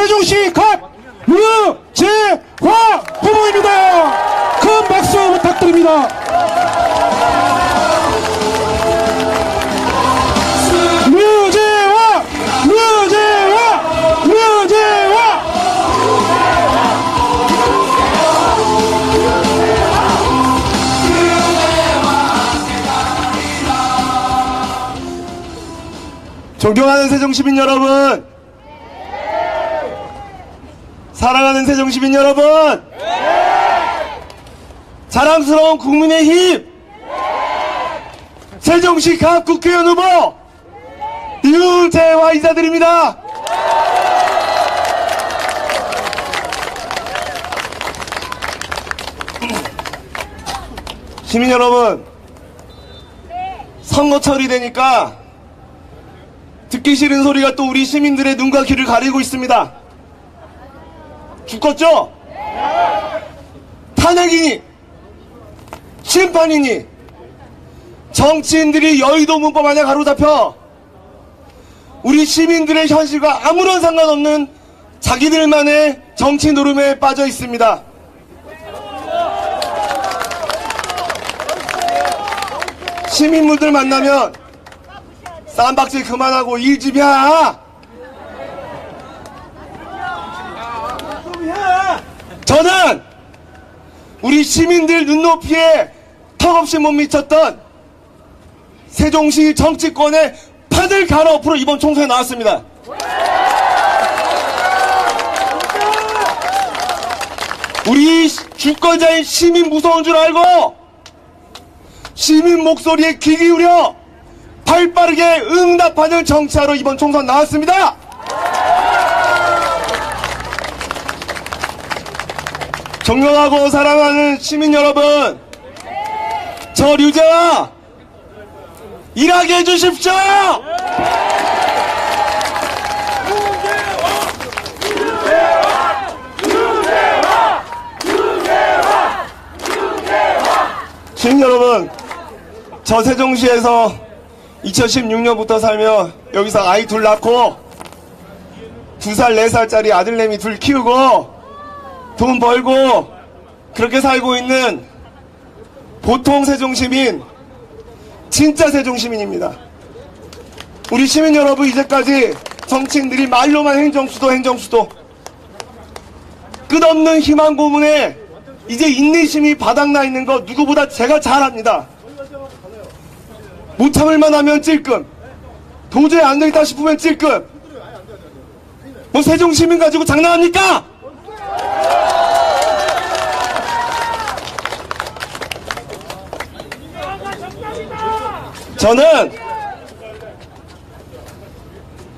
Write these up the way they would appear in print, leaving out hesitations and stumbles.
세종시 갑 류재화 후보입니다. 큰 박수 부탁드립니다. 류재화! 류재화! 류재화! 존경하는 세종시민 여러분, 사랑하는 세종시민 여러분, 자랑스러운 국민의힘 세종시 갑 국회의원 후보 류재화 인사드립니다. 시민 여러분, 선거철이 되니까 듣기 싫은 소리가 또 우리 시민들의 눈과 귀를 가리고 있습니다. 죽겠죠? 탄핵이니 심판이니 정치인들이 여의도 문법 안에 가로잡혀 우리 시민들의 현실과 아무런 상관없는 자기들만의 정치 노름에 빠져 있습니다. 시민분들 만나면 쌈박질 그만하고 일 좀 해! 저는 우리 시민들 눈높이에 턱없이 못 미쳤던 세종시 정치권의 판을 갈아엎으러 이번 총선에 나왔습니다. 우리 주권자인 시민 무서운 줄 알고 시민 목소리에 귀 기울여 발빠르게 응답하는 정치하러 이번 총선 나왔습니다. 존경하고 사랑하는 시민 여러분, 저 류재화 일하게 해주십시오. 시민 여러분, 저 세종시에서 2016년부터 살며 여기서 아이 둘 낳고 2살, 4살짜리 아들내미 둘 키우고 돈 벌고 그렇게 살고 있는 보통 세종시민, 진짜 세종시민입니다. 우리 시민 여러분, 이제까지 정치인들이 말로만 행정수도 끝없는 희망 고문에 이제 인내심이 바닥나 있는 거 누구보다 제가 잘 압니다. 못 참을만 하면 찔끔, 도저히 안 되겠다 싶으면 찔끔. 뭐 세종시민 가지고 장난합니까? 저는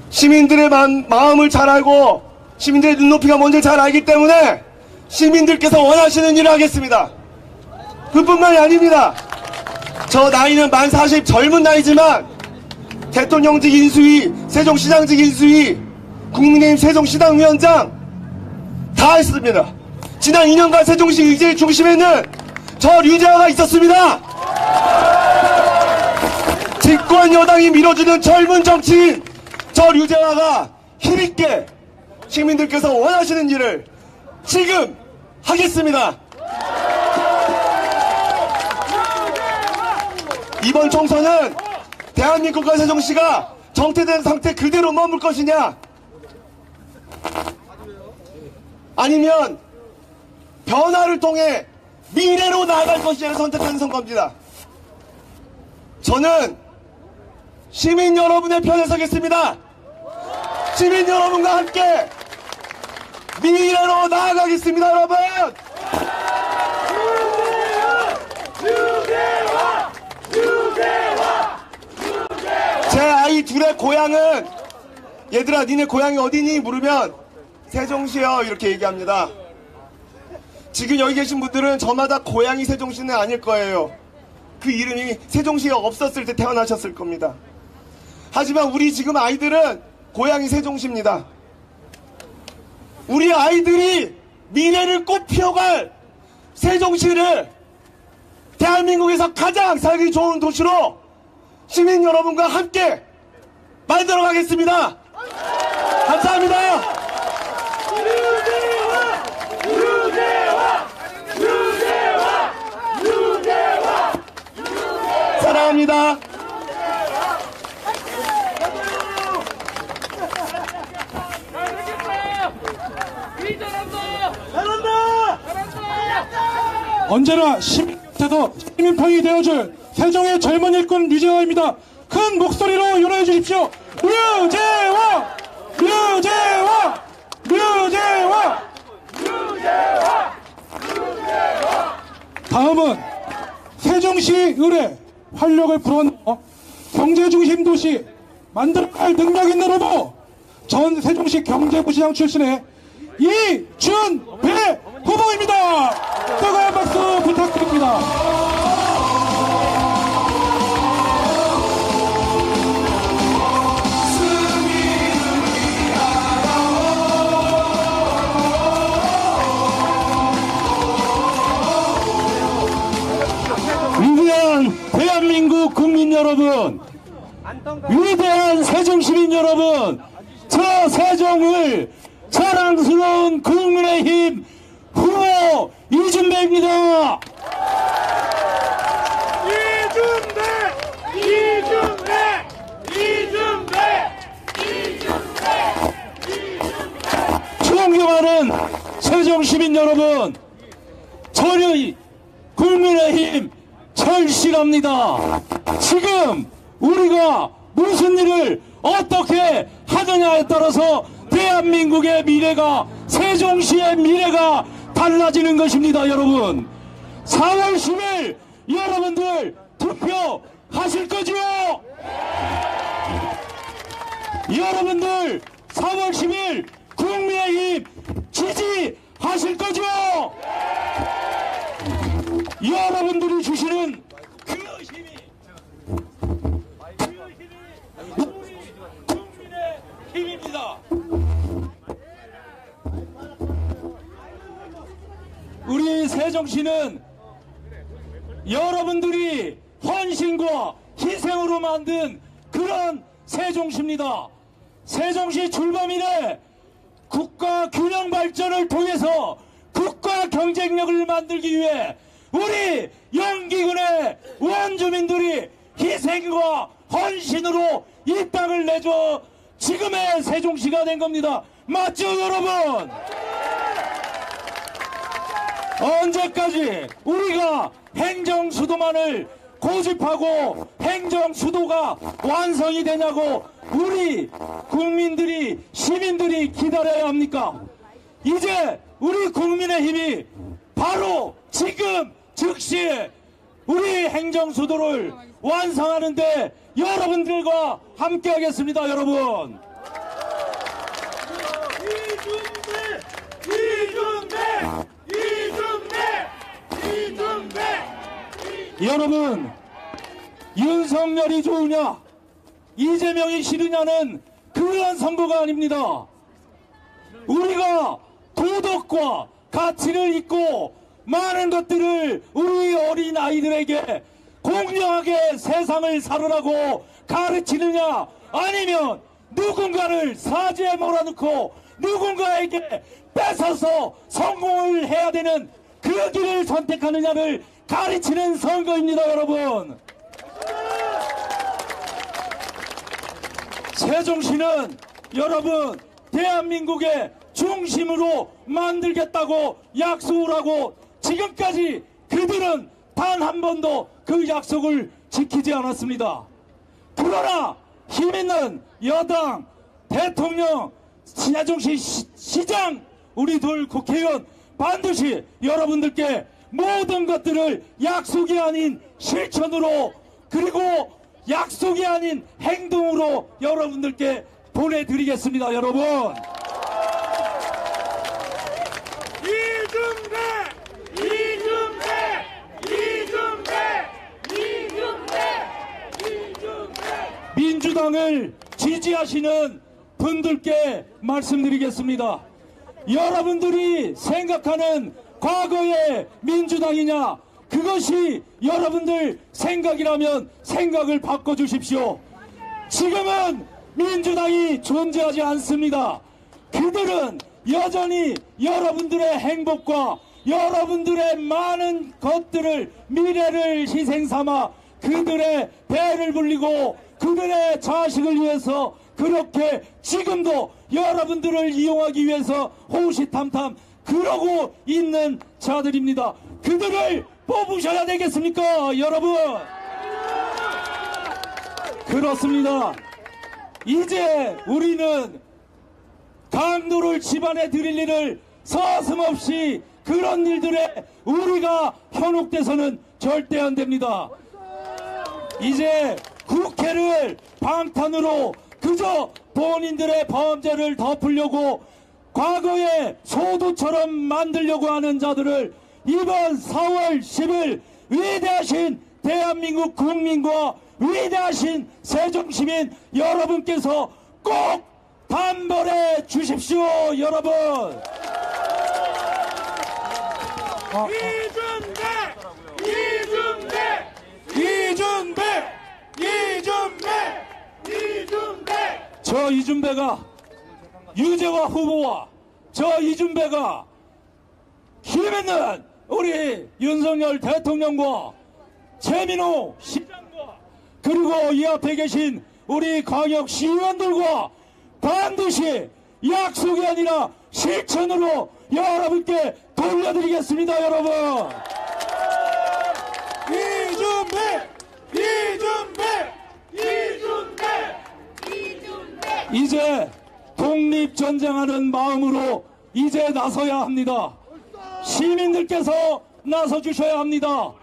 시민들의 마음을 잘 알고 시민들의 눈높이가 뭔지 잘 알기 때문에 시민들께서 원하시는 일을 하겠습니다. 그뿐만이 아닙니다. 저 나이는 만 40 젊은 나이지만 대통령직 인수위, 세종시장직 인수위, 국민의힘 세종시당위원장 다 했습니다. 지난 2년간 세종시 의제의 중심에는 저 류재화가 있었습니다. 집권 여당이 밀어주는 젊은 정치인 저 류재화가 힘있게 시민들께서 원하시는 일을 지금 하겠습니다. 이번 총선은 대한민국과 세종시가 정체된 상태 그대로 머물 것이냐, 아니면 변화를 통해 미래로 나아갈 것이냐를 선택하는 선거입니다. 저는 시민 여러분의 편에 서겠습니다. 시민 여러분과 함께 미래로 나아가겠습니다, 여러분! 제 아이 둘의 고향은, 얘들아 니네 고향이 어디니? 물으면 세종시요 이렇게 얘기합니다. 지금 여기 계신 분들은 저마다 고향이 세종시는 아닐 거예요. 그 이름이 세종시에 없었을 때 태어나셨을 겁니다. 하지만 우리 지금 아이들은 고향이 세종시입니다. 우리 아이들이 미래를 꽃 피워갈 세종시를 대한민국에서 가장 살기 좋은 도시로 시민 여러분과 함께 만들어 가겠습니다. 감사합니다. 언제나 시민 곁에서 시민평이 되어줄 세종의 젊은 일꾼 류재화입니다. 큰 목소리로 요청해 주십시오. 류재화! 류재화! 류재화! 류재화! 류재화! 다음은 세종시 의뢰 활력을 불어넣어 경제중심 도시 만들어갈 능력 있는 후보 전 세종시 경제부시장 출신의 이준배 후보입니다. 뜨거운 박수 부탁드립니다. 위대한 대한민국 국민 여러분, 위대한 세종시민 여러분, 저 세종을 자랑스러운 국민의힘 후보 이준배입니다. 존경하는 세종시민 여러분, 저희 국민의힘 절실합니다. 지금 우리가 무슨 일을 어떻게 하느냐에 따라서 대한민국의 미래가, 세종시의 미래가 달라지는 것입니다. 여러분, 4월 10일 여러분들 투표하실 거지요? 여러분들 4월 10일 국민의힘 지지하실 거죠? 여러분들이 주시는 그 힘이 우리 국민의 힘입니다. 우리 세종시는 여러분들이 헌신과 희생으로 만든 그런 세종시입니다. 세종시 출범 이래 국가 균형 발전을 통해서 국가 경쟁력을 만들기 위해 우리 영기군의 원주민들이 희생과 헌신으로 이 땅을 내줘 지금의 세종시가 된 겁니다. 맞죠, 여러분? 언제까지 우리가 행정수도만을 고집하고 행정수도가 완성이 되냐고 우리 국민들이, 시민들이 기다려야 합니까? 이제 우리 국민의힘이 바로 지금 즉시 우리 행정수도를 완성하는데 여러분들과 함께 하겠습니다. 여러분, 여러분, 윤석열이 좋으냐 이재명이 싫으냐는 그러한 선거가 아닙니다. 우리가 도덕과 가치를 잊고 많은 것들을 우리 어린 아이들에게 공정하게 세상을 살으라고 가르치느냐, 아니면 누군가를 사지에 몰아넣고 누군가에게 뺏어서 성공을 해야 되는 그 길을 선택하느냐를 가르치는 선거입니다. 여러분, 세종시는 여러분 대한민국의 중심으로 만들겠다고 약속을 하고 지금까지 그들은 단 한 번도 그 약속을 지키지 않았습니다. 그러나 힘있는 여당, 대통령, 세종시 시장, 우리 둘 국회의원 반드시 여러분들께 모든 것들을 약속이 아닌 실천으로, 그리고 약속이 아닌 행동으로 여러분들께 보내드리겠습니다. 여러분, 민주당을 지지하시는 분들께 말씀드리겠습니다. 여러분들이 생각하는 과거의 민주당이냐, 그것이 여러분들 생각이라면 생각을 바꿔주십시오. 지금은 민주당이 존재하지 않습니다. 그들은 여전히 여러분들의 행복과 여러분들의 많은 것들을, 미래를 희생삼아 그들의 배를 불리고 그들의 자식을 위해서 그렇게 지금도 여러분들을 이용하기 위해서 호시탐탐 그러고 있는 자들입니다. 그들을 뽑으셔야 되겠습니까, 여러분? 그렇습니다. 이제 우리는 강도를 집안에 들일 일을 서슴없이 그런 일들에 우리가 현혹돼서는 절대 안 됩니다. 이제 국회를 방탄으로 그저 본인들의 범죄를 덮으려고 과거의 소두처럼 만들려고 하는 자들을 이번 4월 10일 위대하신 대한민국 국민과 위대하신 세종시민 여러분께서 꼭 단벌해 주십시오, 여러분. 이준배! 저 이준배가 유재화 후보와 저 이준배가 힘있는 우리 윤석열 대통령과 최민호 시장과 그리고 이 앞에 계신 우리 광역시의원들과 반드시 약속이 아니라 실천으로 여러분께 돌려드리겠습니다, 여러분. 이제 독립전쟁하는 마음으로 이제 나서야 합니다. 시민들께서 나서주셔야 합니다.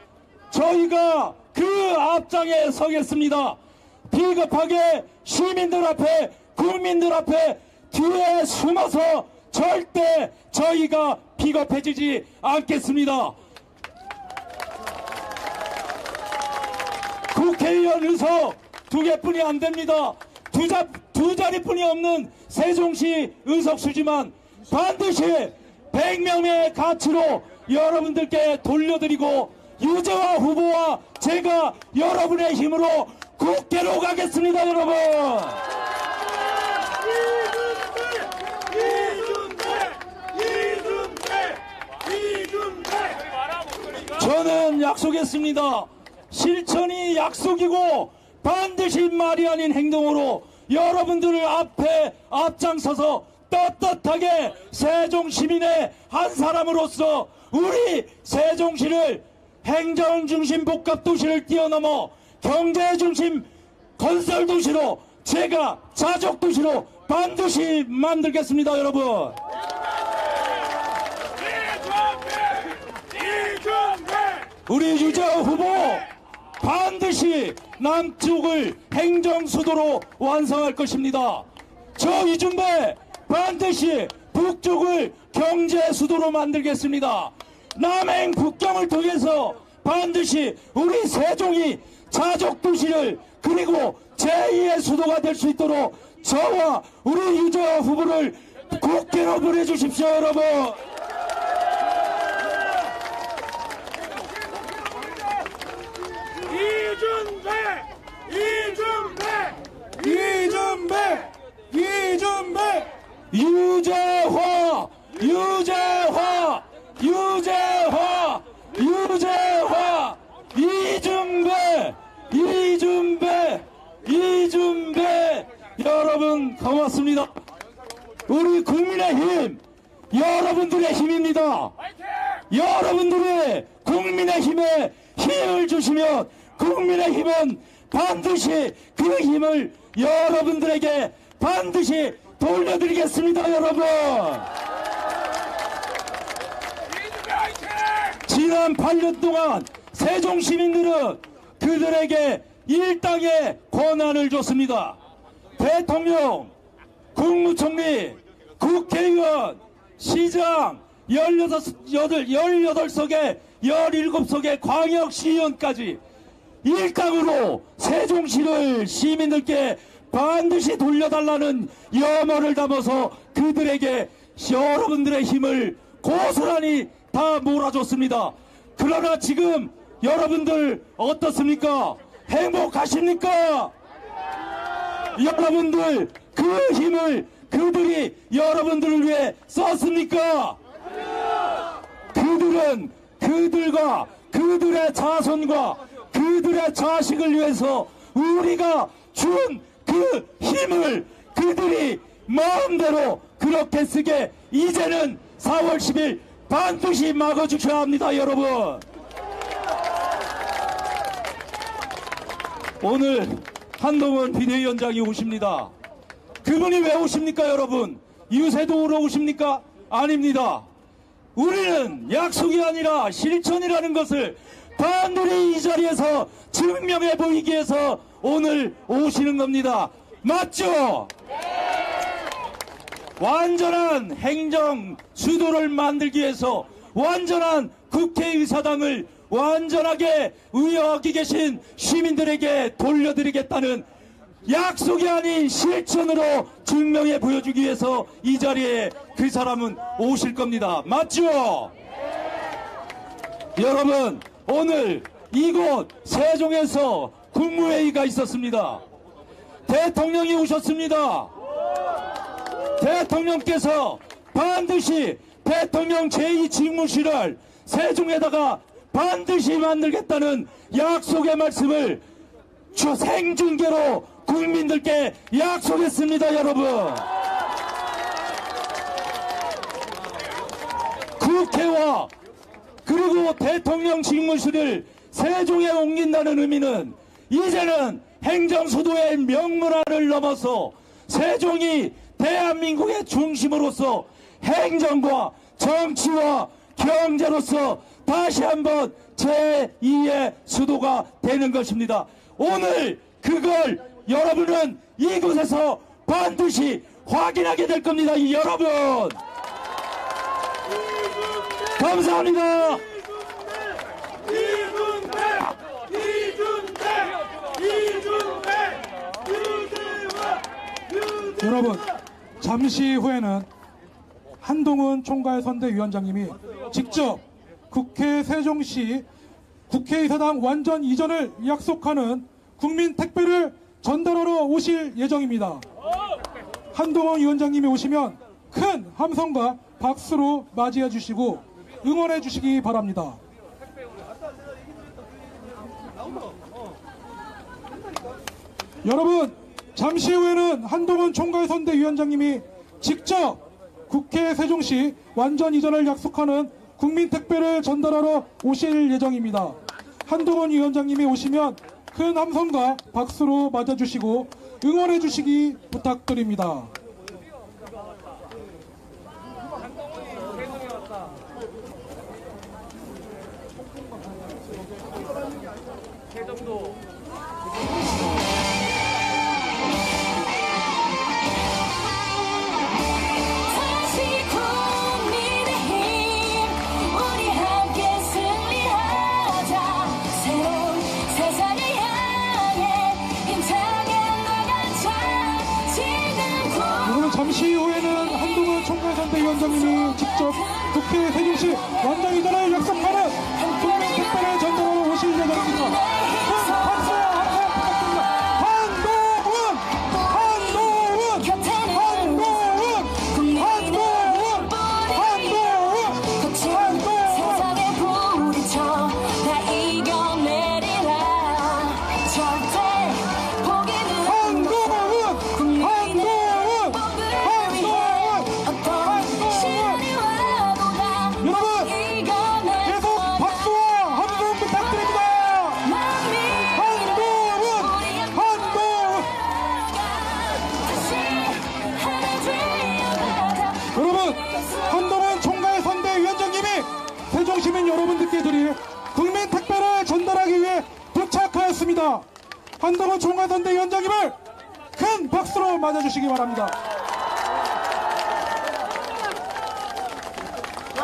저희가 그 앞장에 서겠습니다. 비겁하게 시민들 앞에 국민들 앞에 뒤에 숨어서 절대 저희가 비겁해지지 않겠습니다. 국회의원 의석 2개뿐이 안 됩니다. 두 자리뿐이 없는 세종시 의석수지만 반드시 100명의 가치로 여러분들께 돌려드리고 유재화 후보와 제가 여러분의 힘으로 국회로 가겠습니다, 여러분. 저는 약속했습니다. 실천이 약속이고 반드시 말이 아닌 행동으로 여러분들을 앞에 앞장서서 떳떳하게 세종시민의 한 사람으로서 우리 세종시를 행정중심 복합도시를 뛰어넘어 경제중심 건설도시로 제가 자족도시로 반드시 만들겠습니다, 여러분. 우리 유재화 후보 반드시 남쪽을 행정수도로 완성할 것입니다. 저 이준배 반드시 북쪽을 경제수도로 만들겠습니다. 남행 북경을 통해서 반드시 우리 세종이 자족도시를 그리고 제2의 수도가 될 수 있도록 저와 우리 유재화 후보를 국회로 보내주십시오, 여러분. 이준배 여러분 고맙습니다. 우리 국민의힘 여러분들의 힘입니다. 여러분들이 국민의힘에 힘을 주시면 국민의힘은 반드시 그 힘을 여러분들에게 반드시 돌려드리겠습니다, 여러분. 지난 8년 동안 세종 시민들은 그들에게 일당의 권한을 줬습니다. 대통령, 국무총리, 국회의원, 시장, 18석의 17석의 광역시의원까지 일당으로 세종시를 시민들께 반드시 돌려달라는 염원을 담아서 그들에게 여러분들의 힘을 고스란히 다 몰아줬습니다. 그러나 지금 여러분들 어떻습니까? 행복하십니까? 여러분들 그 힘을 그들이 여러분들을 위해 썼습니까? 그들은 그들과 그들의 자손과 그들의 자식을 위해서 우리가 준 그 힘을 그들이 마음대로 그렇게 쓰게 이제는 4월 10일 반드시 막아주셔야 합니다, 여러분. 오늘 한동훈 비대위원장이 오십니다. 그분이 왜 오십니까, 여러분? 유세동으로 오십니까? 아닙니다. 우리는 약속이 아니라 실천이라는 것을 반드시 이 자리에서 증명해 보이기 위해서 오늘 오시는 겁니다. 맞죠? 완전한 행정 수도를 만들기 위해서 완전한 국회의사당을 완전하게 여기 계신 시민들에게 돌려드리겠다는 약속이 아닌 실천으로 증명해 보여주기 위해서 이 자리에 그 사람은 오실 겁니다. 맞죠? 여러분, 오늘 이곳 세종에서 국무회의가 있었습니다. 대통령이 오셨습니다. 대통령께서 반드시 대통령 제2직무실을 세종에다가 반드시 만들겠다는 약속의 말씀을 생중계로 국민들께 약속했습니다, 여러분. 국회와 그리고 대통령 직무실을 세종에 옮긴다는 의미는 이제는 행정수도의 명문화를 넘어서 세종이 대한민국의 중심으로서 행정과 정치와 경제로서 다시 한번 제2의 수도가 되는 것입니다. 오늘 그걸 여러분은 이곳에서 반드시 확인하게 될 겁니다. 여러분, 감사합니다. 여러분, 잠시 후에는 한동훈 총괄선대위원장님이 직접 국회 세종시 국회의사당 완전 이전을 약속하는 국민 택배를 전달하러 오실 예정입니다. 한동훈 위원장님이 오시면 큰 함성과 박수로 맞이해 주시고 응원해 주시기 바랍니다. 여러분, 잠시 후에는 한동훈 총괄선대위원장님이 직접 국회 세종시 완전 이전을 약속하는 국민 택배를 전달하러 오실 예정입니다. 한동훈 위원장님이 오시면 큰 함성과 박수로 맞아주시고 응원해 주시기 부탁드립니다. 잠시 후에는 한동훈 총괄선대위원장님이 직접 국회 세종시 완전 이전을 약속하는 국민 택배를 전달하러 오실 예정입니다. 큰 박수와 함성 부탁드립니다. 한동훈! 한동훈! 한동훈! 한동훈! 한동훈! 세상에 부딪혀 다 이겨내리라. 절대 포기는 한동훈! 한동훈! 여러분, 계속 박수와 함성 부탁드립니다. 한동훈! 한동훈! 여러분, 한동훈 총괄선대위원장님이 세종시민 여러분들께 드릴 국민 택배를 전달하기 위해 도착하였습니다. 한동훈 총괄선대위원장님을 큰 박수로 맞아주시기 바랍니다.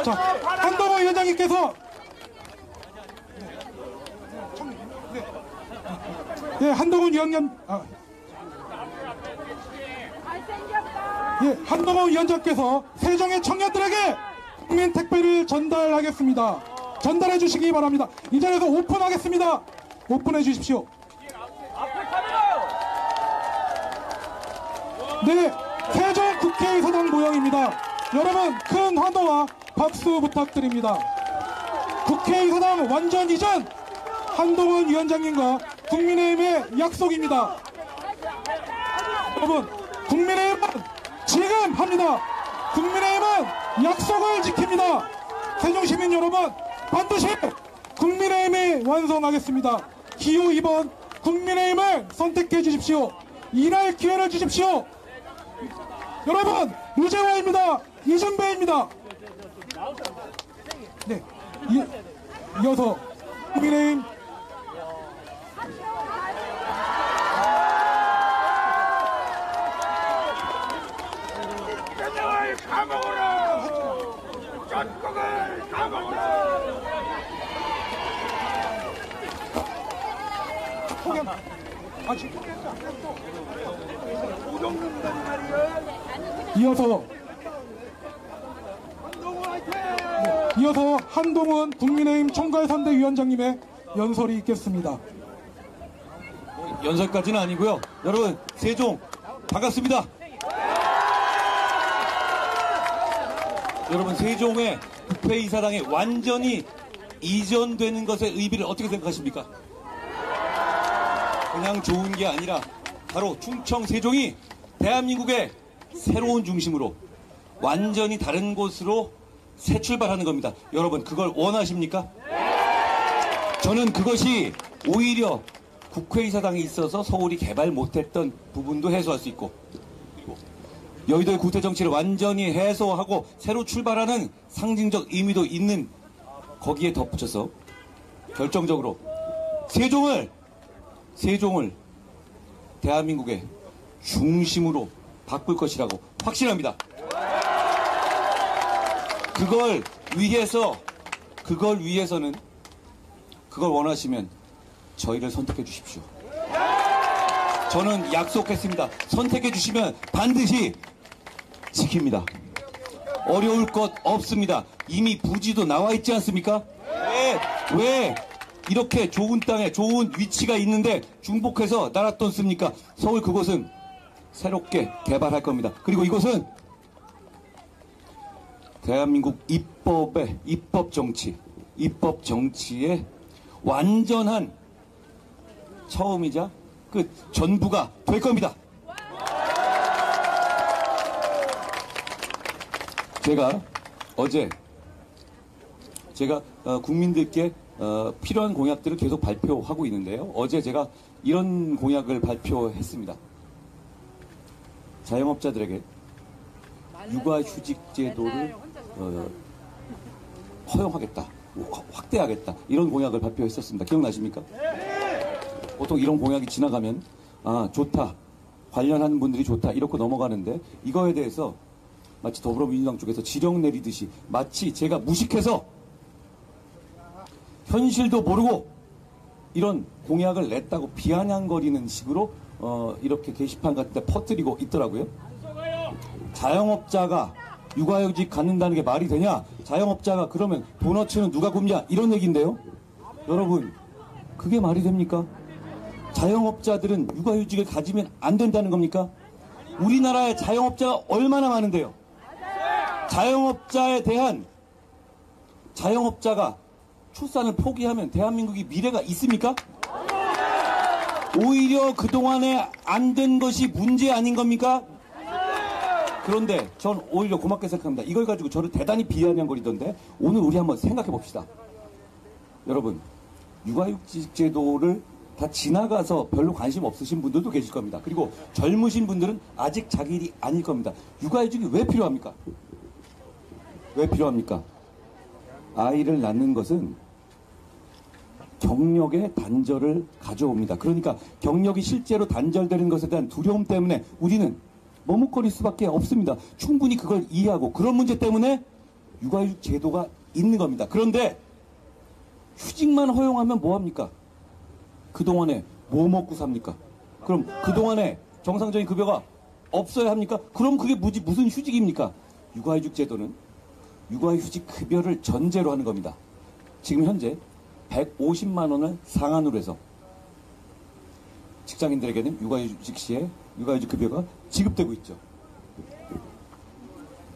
자, 한동훈 위원장님께서 한동훈 위원장 한동훈 위원장께서 세종의 청년들에게 국민 택배를 전달하겠습니다. 전달해 주시기 바랍니다. 이 자리에서 오픈하겠습니다. 오픈해 주십시오. 네, 세종 국회의사당 모형입니다. 여러분, 큰 환호와 박수 부탁드립니다. 국회의사당 완전 이전 한동훈 위원장님과 국민의힘의 약속입니다. 여러분, 국민의힘은 지금 합니다. 국민의힘은 약속을 지킵니다. 세종시민 여러분, 반드시 국민의힘이 완성하겠습니다. 기호 2번 국민의힘을 선택해 주십시오. 일할 기회를 주십시오. 여러분, 유재화입니다. 이준배입니다. 네, 이어서 국민의힘 전쟁을 감옥으로! 전국을 감옥으로! 포기한 지금 이어서 한동훈 국민의힘 총괄선대위원장님의 연설이 있겠습니다. 연설까지는 아니고요. 여러분, 세종 반갑습니다. 여러분, 세종의 국회의사당에 완전히 이전되는 것의 의미를 어떻게 생각하십니까? 그냥 좋은 게 아니라 바로 충청 세종이 대한민국의 새로운 중심으로 완전히 다른 곳으로 새 출발하는 겁니다. 여러분, 그걸 원하십니까? 저는 그것이 오히려 국회의사당에 있어서 서울이 개발 못했던 부분도 해소할 수 있고, 그리고 여의도의 구태 정치를 완전히 해소하고 새로 출발하는 상징적 의미도 있는, 거기에 덧붙여서 결정적으로 세종을 대한민국의 중심으로 바꿀 것이라고 확신합니다. 그걸 위해서는 그걸 원하시면 저희를 선택해 주십시오. 저는 약속했습니다. 선택해 주시면 반드시 지킵니다. 어려울 것 없습니다. 이미 부지도 나와 있지 않습니까? 왜 이렇게 좋은 땅에 좋은 위치가 있는데 중복해서 나랏돈 씁니까? 서울 그곳은 새롭게 개발할 겁니다. 그리고 이곳은 대한민국 입법 정치의 완전한 처음이자 끝, 전부가 될 겁니다. 제가 국민들께 필요한 공약들을 계속 발표하고 있는데요. 어제 제가 이런 공약을 발표했습니다. 자영업자들에게 육아휴직 제도를 허용하겠다, 확대하겠다, 이런 공약을 발표했었습니다. 기억나십니까? 보통 이런 공약이 지나가면 좋다, 관련한 분들이 좋다 이렇게 넘어가는데, 이거에 대해서 마치 더불어민주당 쪽에서 지령 내리듯이 마치 제가 무식해서 현실도 모르고 이런 공약을 냈다고 비아냥거리는 식으로 이렇게 게시판 같은 데 퍼뜨리고 있더라고요. 자영업자가 육아휴직 갖는다는 게 말이 되냐? 자영업자가 그러면 도너츠는 누가 굽냐? 이런 얘기인데요. 여러분, 그게 말이 됩니까? 자영업자들은 육아휴직을 가지면 안 된다는 겁니까? 우리나라에 자영업자가 얼마나 많은데요. 자영업자가 출산을 포기하면 대한민국이 미래가 있습니까? 오히려 그동안에 안 된 것이 문제 아닌 겁니까? 그런데 전 오히려 고맙게 생각합니다. 이걸 가지고 저를 대단히 비아냥거리던데, 오늘 우리 한번 생각해 봅시다. 여러분, 육아휴직 제도를 다 지나가서 별로 관심 없으신 분들도 계실 겁니다. 그리고 젊으신 분들은 아직 자기 일이 아닐 겁니다. 육아휴직이 왜 필요합니까? 아이를 낳는 것은 경력의 단절을 가져옵니다. 그러니까 경력이 실제로 단절되는 것에 대한 두려움 때문에 우리는 머뭇거릴 수밖에 없습니다. 충분히 그걸 이해하고, 그런 문제 때문에 육아휴직 제도가 있는 겁니다. 그런데 휴직만 허용하면 뭐합니까? 그동안에 뭐 먹고 삽니까? 그럼 그동안에 정상적인 급여가 없어야 합니까? 그럼 그게 무슨 휴직입니까? 육아휴직 제도는 육아휴직 급여를 전제로 하는 겁니다. 지금 현재 150만 원을 상한으로 해서 직장인들에게는 육아휴직 시에 육아휴직 급여가 지급되고 있죠.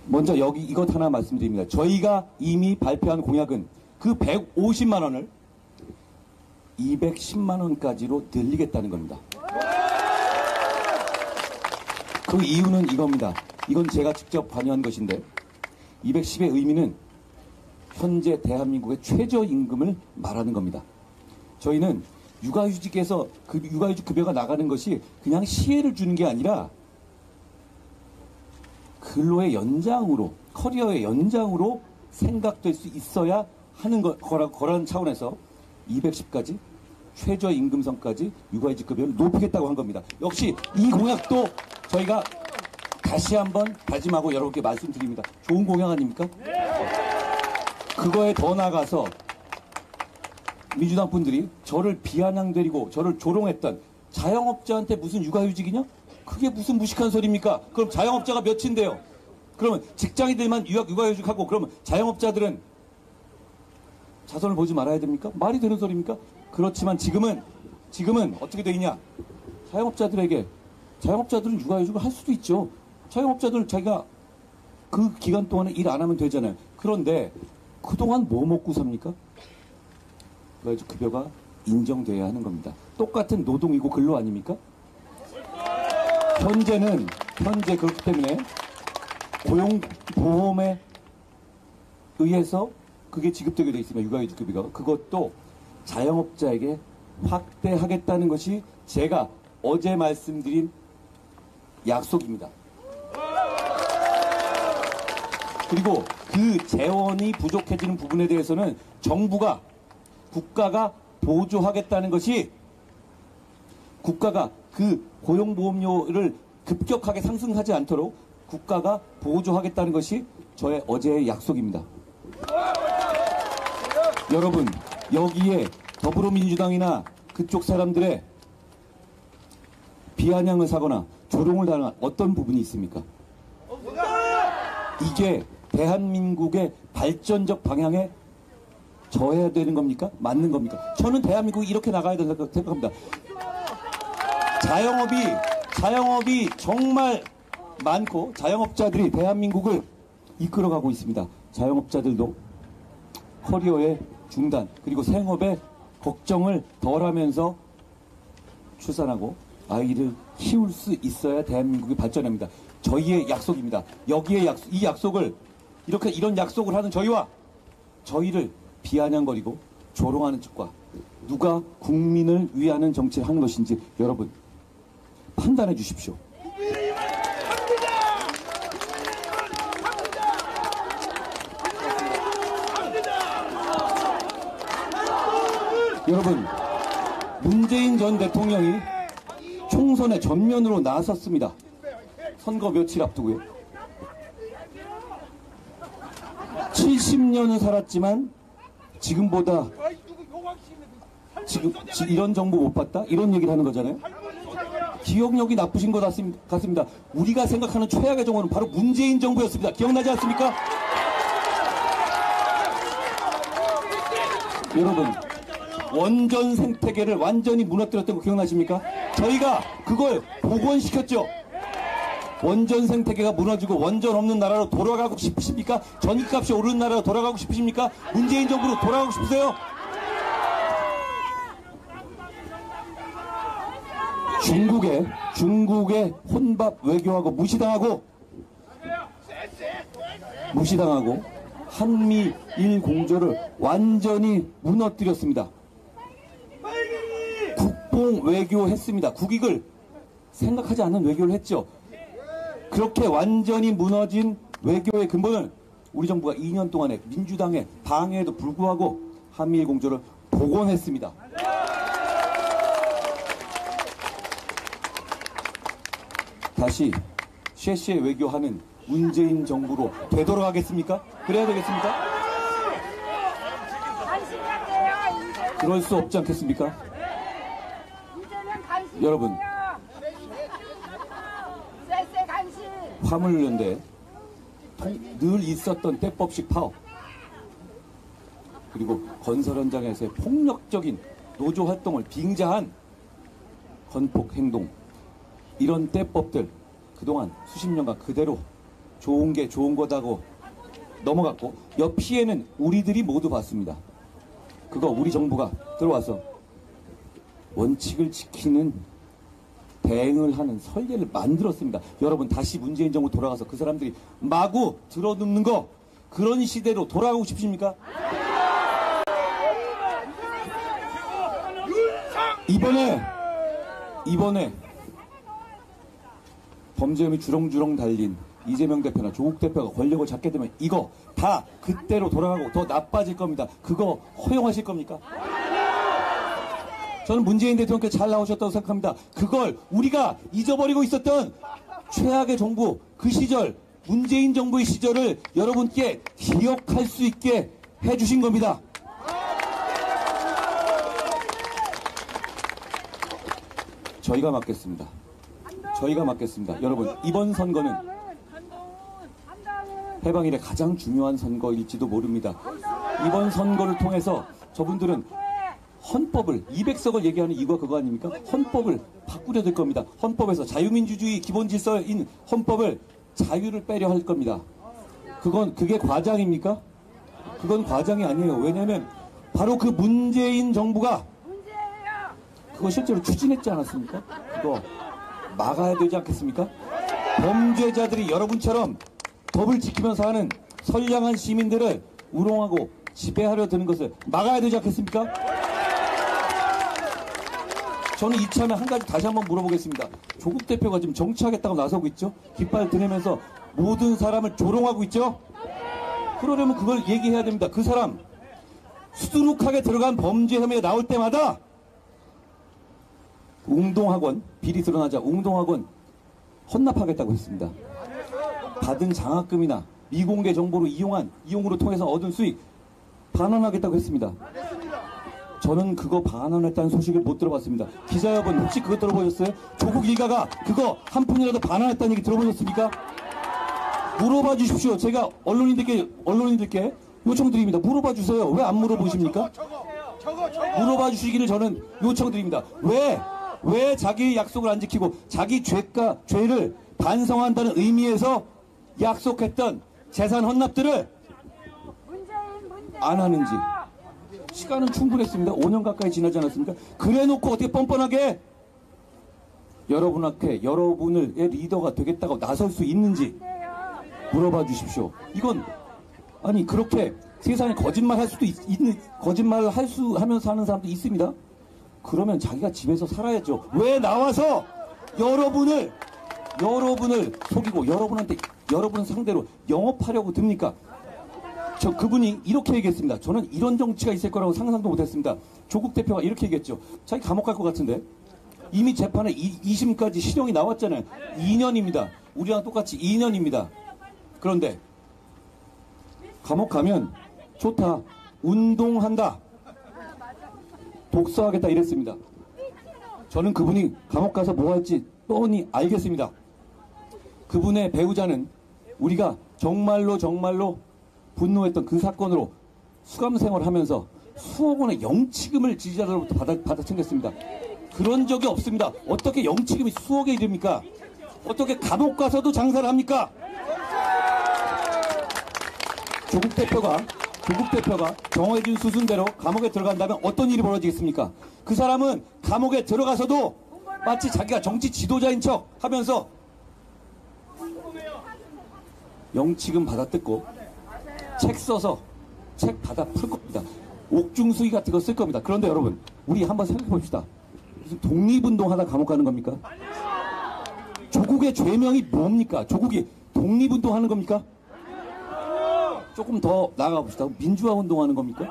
먼저 이것 하나 말씀드립니다. 저희가 이미 발표한 공약은 그 150만 원을 210만 원까지로 늘리겠다는 겁니다. 그 이유는 이겁니다. 이건 제가 직접 관여한 것인데, 210의 의미는 현재 대한민국의 최저임금을 말하는 겁니다. 저희는 육아휴직에서 육아휴직 급여가 나가는 것이 그냥 시혜를 주는 게 아니라 근로의 연장으로, 커리어의 연장으로 생각될 수 있어야 하는 거라는 차원에서 210까지 최저임금선까지 육아휴직 급여를 높이겠다고 한 겁니다. 역시 이 공약도 저희가 다시 한번 다짐하고 여러분께 말씀드립니다. 좋은 공약 아닙니까? 그거에 더 나아가서 민주당 분들이 저를 비아냥대리고 저를 조롱했던 자영업자한테 무슨 육아휴직이냐? 그게 무슨 무식한 소리입니까? 그럼 자영업자가 몇인데요? 그러면 직장인들만 육아휴직하고 그러면 자영업자들은 자손을 보지 말아야 됩니까? 말이 되는 소리입니까? 그렇지만 지금은 어떻게 되느냐? 자영업자들은 육아휴직을 할 수도 있죠. 자영업자들 자기가 그 기간 동안에 일 안 하면 되잖아요. 그런데 그동안 뭐 먹고 삽니까? 육아휴직 급여가 인정돼야 하는 겁니다. 똑같은 노동이고 근로 아닙니까? 현재 그렇기 때문에 고용보험에 의해서 그게 지급되게 되어 있습니다. 육아휴직 급여가. 그것도 자영업자에게 확대하겠다는 것이 제가 어제 말씀드린 약속입니다. 그리고 그 재원이 부족해지는 부분에 대해서는 국가가 보조하겠다는 것이 국가가 그 고용보험료를 급격하게 상승하지 않도록 국가가 보조하겠다는 것이 저의 어제의 약속입니다. 여러분, 여기에 더불어민주당이나 그쪽 사람들의 비아냥을 사거나 조롱을 당한 어떤 부분이 있습니까? 이게 대한민국의 발전적 방향에 져야 되는 겁니까? 맞는 겁니까? 저는 대한민국이 이렇게 나가야 된다고 생각합니다. 자영업이 정말 많고 자영업자들이 대한민국을 이끌어가고 있습니다. 자영업자들도 커리어의 중단 그리고 생업의 걱정을 덜하면서 출산하고 아이를 키울 수 있어야 대한민국이 발전합니다. 저희의 약속입니다. 이 약속을 이런 약속을 하는 저희와 저희를 비아냥거리고 조롱하는 측과 누가 국민을 위하는 정치를 하는 것인지 여러분 판단해 주십시오. 여러분, 문재인 전 대통령이 총선에 전면으로 나섰습니다. 선거 며칠 앞두고요. 70년을 살았지만 지금보다 지금 이런 정보 못 봤다? 이런 얘기를 하는 거잖아요. 기억력이 나쁘신 것 같습니다. 우리가 생각하는 최악의 정부는 바로 문재인 정부였습니다. 기억나지 않습니까? 여러분, 원전 생태계를 완전히 무너뜨렸던 거 기억나십니까? 저희가 그걸 복원시켰죠. 원전 생태계가 무너지고 원전 없는 나라로 돌아가고 싶으십니까? 전기값이 오르는 나라로 돌아가고 싶으십니까? 문재인 정부로 돌아가고 싶으세요? 중국의 혼밥 외교하고 무시당하고 한미일 공조를 완전히 무너뜨렸습니다. 국뽕 외교했습니다. 국익을 생각하지 않는 외교를 했죠. 그렇게 완전히 무너진 외교의 근본을 우리 정부가 2년 동안에 민주당의 방해에도 불구하고 한미일 공조를 복원했습니다. 다시 쉐쉐 외교하는 문재인 정부로 되돌아가겠습니까? 그래야 되겠습니까? 그럴 수 없지 않겠습니까? 여러분, 화물연대 늘 있었던 때법식 파업 그리고 건설 현장에서의 폭력적인 노조 활동을 빙자한 건폭 행동, 이런 때법들 그동안 수십 년간 그대로 좋은 게 좋은 거다고 넘어갔고 여 피해는 우리들이 모두 봤습니다. 그거 우리 정부가 들어와서 원칙을 지키는 대응을 하는 선례를 만들었습니다. 여러분, 다시 문재인 정부 돌아가서 그 사람들이 마구 들어눕는 거 그런 시대로 돌아가고 싶으십니까? 이번에 범죄혐의 주렁주렁 달린 이재명 대표나 조국 대표가 권력을 잡게 되면 이거 다 그때로 돌아가고 더 나빠질 겁니다. 그거 허용하실 겁니까? 저는 문재인 대통령께 잘 나오셨다고 생각합니다. 그걸 우리가 잊어버리고 있었던 최악의 정부, 그 시절, 문재인 정부의 시절을 여러분께 기억할 수 있게 해주신 겁니다. 저희가 맡겠습니다. 저희가 맡겠습니다. 여러분, 이번 선거는 해방 이래 가장 중요한 선거일지도 모릅니다. 이번 선거를 통해서 저분들은 헌법을 200석을 얘기하는 이유가 그거 아닙니까? 헌법을 바꾸려 될 겁니다. 헌법에서 자유민주주의 기본 질서인 헌법을 자유를 빼려 할 겁니다. 그게 과장입니까? 그건 과장이 아니에요. 왜냐하면 바로 그 문재인 정부가 그거 실제로 추진했지 않았습니까? 그거 막아야 되지 않겠습니까? 범죄자들이 여러분처럼 법을 지키면서 하는 선량한 시민들을 우롱하고 지배하려 드는 것을 막아야 되지 않겠습니까? 저는 이참에 한 가지 다시 한번 물어보겠습니다. 조국 대표가 지금 정치하겠다고 나서고 있죠? 깃발 드내면서 모든 사람을 조롱하고 있죠? 그러려면 그걸 얘기해야 됩니다. 그 사람 수두룩하게 들어간 범죄 혐의가 나올 때마다 웅동학원, 비리 드러나자 웅동학원 헌납하겠다고 했습니다. 받은 장학금이나 미공개 정보로 이용으로 통해서 얻은 수익 반환하겠다고 했습니다. 저는 그거 반환했다는 소식을 못 들어봤습니다. 기자 여러분 혹시 그거 들어보셨어요? 조국 일가가 그거 한 푼이라도 반환했다는 얘기 들어보셨습니까? 물어봐 주십시오. 제가 언론인들께 요청드립니다. 물어봐 주세요. 왜 안 물어보십니까? 물어봐 주시기를 저는 요청드립니다. 왜 자기 약속을 안 지키고 자기 죄를 반성한다는 의미에서 약속했던 재산 헌납들을 안 하는지. 시간은 충분했습니다. 5년 가까이 지나지 않았습니까? 그래놓고 어떻게 뻔뻔하게 여러분의 리더가 되겠다고 나설 수 있는지 물어봐 주십시오. 이건 아니 그렇게 세상에 거짓말 할 수도 거짓말을 하면서 하는 사람도 있습니다. 그러면 자기가 집에서 살아야죠. 왜 나와서 여러분을 속이고 여러분 상대로 영업하려고 듭니까? 그분이 이렇게 얘기했습니다. 저는 이런 정치가 있을 거라고 상상도 못했습니다. 조국 대표가 이렇게 얘기했죠. 자기 감옥 갈 것 같은데 이미 재판에 2심까지 실형이 나왔잖아요. 2년입니다. 우리랑 똑같이 2년입니다. 그런데 감옥 가면 좋다. 운동한다. 독서하겠다 이랬습니다. 저는 그분이 감옥 가서 뭐 할지 뻔히 알겠습니다. 그분의 배우자는 우리가 정말로 분노했던 그 사건으로 수감 생활하면서 수억 원의 영치금을 지지자들로부터 받아 챙겼습니다. 그런 적이 없습니다. 어떻게 영치금이 수억에 이릅니까? 어떻게 감옥 가서도 장사를 합니까? 조국 대표가 정해진 수순대로 감옥에 들어간다면 어떤 일이 벌어지겠습니까? 그 사람은 감옥에 들어가서도 마치 자기가 정치 지도자인 척 하면서 영치금 받아 뜯고 책 써서 책 받아 풀 겁니다. 옥중수의 같은 거 쓸 겁니다. 그런데 여러분 우리 한번 생각해 봅시다. 무슨 독립운동하다 감옥 가는 겁니까? 조국의 죄명이 뭡니까? 조국이 독립운동하는 겁니까? 조금 더 나아가 봅시다. 민주화 운동하는 겁니까?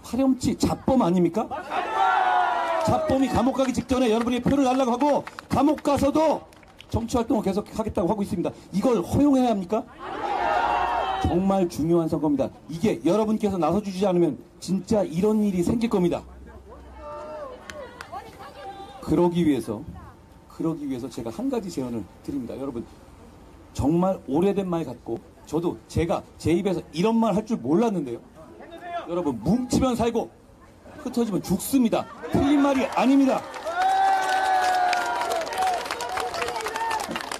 파렴치 잡범 아닙니까? 잡범이 감옥 가기 직전에 여러분이 표를 달라고 하고 감옥 가서도 정치활동을 계속 하겠다고 하고 있습니다. 이걸 허용해야 합니까? 정말 중요한 선거입니다. 이게 여러분께서 나서주지 않으면 진짜 이런 일이 생길 겁니다. 그러기 위해서 제가 한 가지 제안을 드립니다. 여러분 정말 오래된 말 같고 저도 제가 제 입에서 이런 말 할 줄 몰랐는데요. 여러분 뭉치면 살고 흩어지면 죽습니다. 틀린 말이 아닙니다.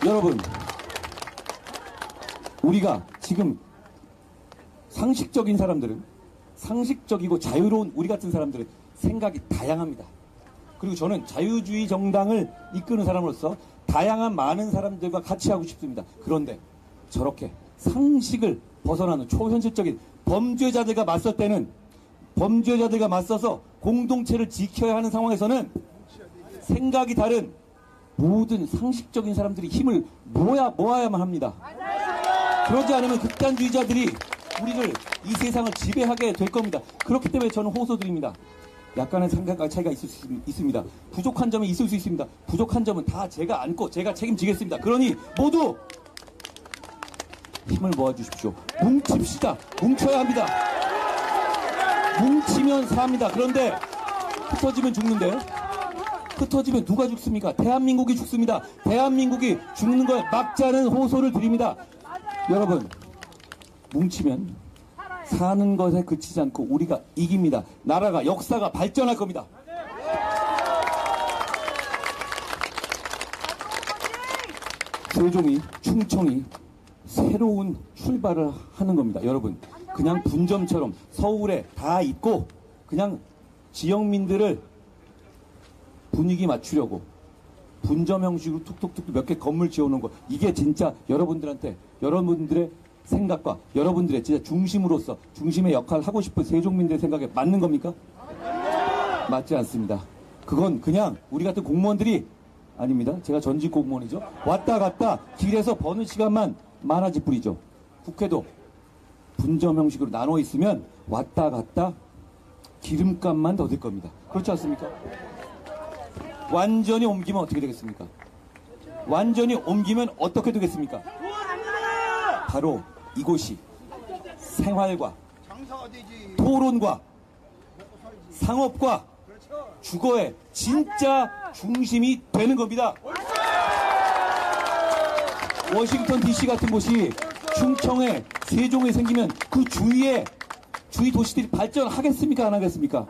여러분 우리가 지금 상식적이고 자유로운 우리 같은 사람들은 생각이 다양합니다. 그리고 저는 자유주의 정당을 이끄는 사람으로서 다양한 많은 사람들과 같이 하고 싶습니다. 그런데 저렇게 상식을 벗어나는 초현실적인 범죄자들과 맞설 때는 범죄자들과 맞서서 공동체를 지켜야 하는 상황에서는 생각이 다른 모든 상식적인 사람들이 힘을 모아야만 합니다. 그러지 않으면 극단주의자들이 우리를 이 세상을 지배하게 될 겁니다. 그렇기 때문에 저는 호소드립니다. 약간의 생각 차이가 있을 수 있습니다. 부족한 점이 있을 수 있습니다. 부족한 점은 다 제가 안고 제가 책임지겠습니다. 그러니 모두 힘을 모아주십시오. 뭉칩시다. 뭉쳐야 합니다. 뭉치면 삽니다. 그런데 흩어지면 죽는데요. 흩어지면 누가 죽습니까? 대한민국이 죽습니다. 대한민국이 죽는 걸 막자는 호소를 드립니다. 여러분, 뭉치면 사는 것에 그치지 않고 우리가 이깁니다. 나라가, 역사가 발전할 겁니다. 세종이, 충청이 새로운 출발을 하는 겁니다. 여러분, 그냥 분점처럼 서울에 다 있고 그냥 지역민들을 분위기 맞추려고 분점 형식으로 툭툭툭 몇 개 건물 지어놓은 거, 이게 진짜 여러분들한테 여러분들의 생각과 여러분들의 진짜 중심으로서 중심의 역할을 하고 싶은 세종민들의 생각에 맞는 겁니까? 맞지 않습니다. 그건 그냥 우리 같은 공무원들이 아닙니다. 제가 전직 공무원이죠. 왔다 갔다 길에서 버는 시간만 많아질 뿐이죠. 국회도 분점 형식으로 나눠 있으면 왔다 갔다 기름값만 더 들 겁니다. 그렇지 않습니까? 완전히 옮기면 어떻게 되겠습니까? 완전히 옮기면 어떻게 되겠습니까? 바로 이곳이 생활과 토론과 상업과 주거의 진짜 중심이 되는 겁니다. 워싱턴 DC 같은 곳이 충청에 세종에 생기면 그 주위 도시들이 발전하겠습니까? 안 하겠습니까?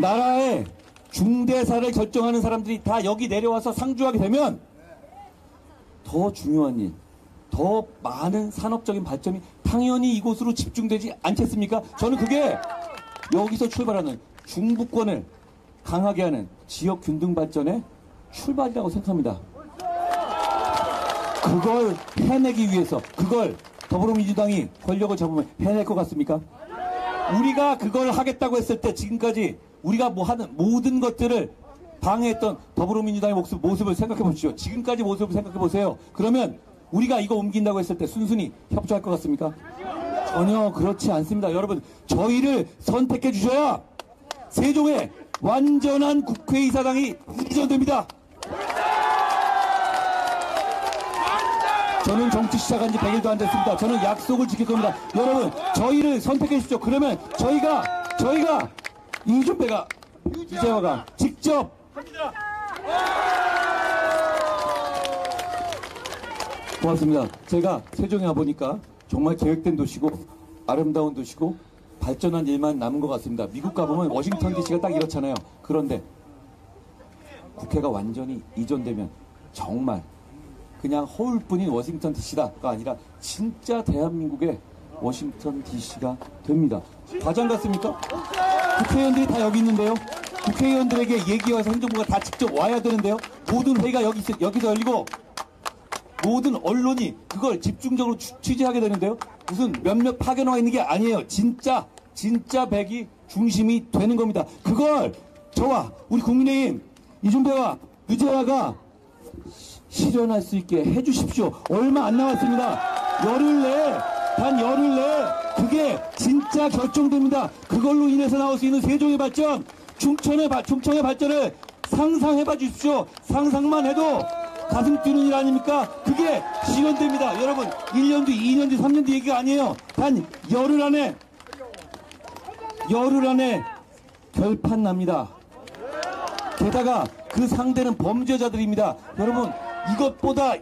나라의 중대사를 결정하는 사람들이 다 여기 내려와서 상주하게 되면 더 중요한 일, 더 많은 산업적인 발전이 당연히 이곳으로 집중되지 않겠습니까? 저는 그게 여기서 출발하는 중부권을 강하게 하는 지역 균등 발전의 출발이라고 생각합니다. 그걸 해내기 위해서, 그걸 더불어민주당이 권력을 잡으면 해낼 것 같습니까? 우리가 그걸 하겠다고 했을 때 지금까지 우리가 뭐 하는 모든 것들을 방해했던 더불어민주당의 모습을 생각해 보십시오. 지금까지 모습을 생각해 보세요. 그러면 우리가 이거 옮긴다고 했을 때 순순히 협조할 것 같습니까? 전혀 그렇지 않습니다. 여러분, 저희를 선택해 주셔야 세종의 완전한 국회의사당이 이전됩니다. 저는 정치 시작한 지 100일도 안 됐습니다. 저는 약속을 지킬 겁니다. 여러분, 저희를 선택해 주십시오. 그러면 저희가 이준배가, 이재화가 직접 고맙습니다. 제가 세종에 와보니까 정말 계획된 도시고 아름다운 도시고 발전한 일만 남은 것 같습니다. 미국 가보면 워싱턴 DC가 딱 이렇잖아요. 그런데 국회가 완전히 이전되면 정말 그냥 허울뿐인 워싱턴 DC가 아니라 진짜 대한민국의 워싱턴 DC가 됩니다. 과장 같습니까? 국회의원들이 다 여기 있는데요. 국회의원들에게 얘기와서 행정부가 다 직접 와야 되는데요. 모든 회의가 여기서 열리고 모든 언론이 그걸 집중적으로 취재하게 되는데요. 무슨 몇몇 파견와 있는 게 아니에요. 진짜 백이 중심이 되는 겁니다. 그걸 저와 우리 국민의힘 이준배와 유재하가 실현할 수 있게 해주십시오. 얼마 안 남았습니다. 단 열흘 내에 그게 진짜 결정됩니다. 그걸로 인해서 나올 수 있는 세종의 발전, 충청의 발전을 상상해봐 주십시오. 상상만 해도 가슴 뛰는 일 아닙니까? 그게 실현됩니다. 여러분, 1년 뒤, 2년 뒤, 3년 뒤 얘기가 아니에요. 단 열흘 안에 결판 납니다. 게다가 그 상대는 범죄자들입니다. 여러분, 이것보다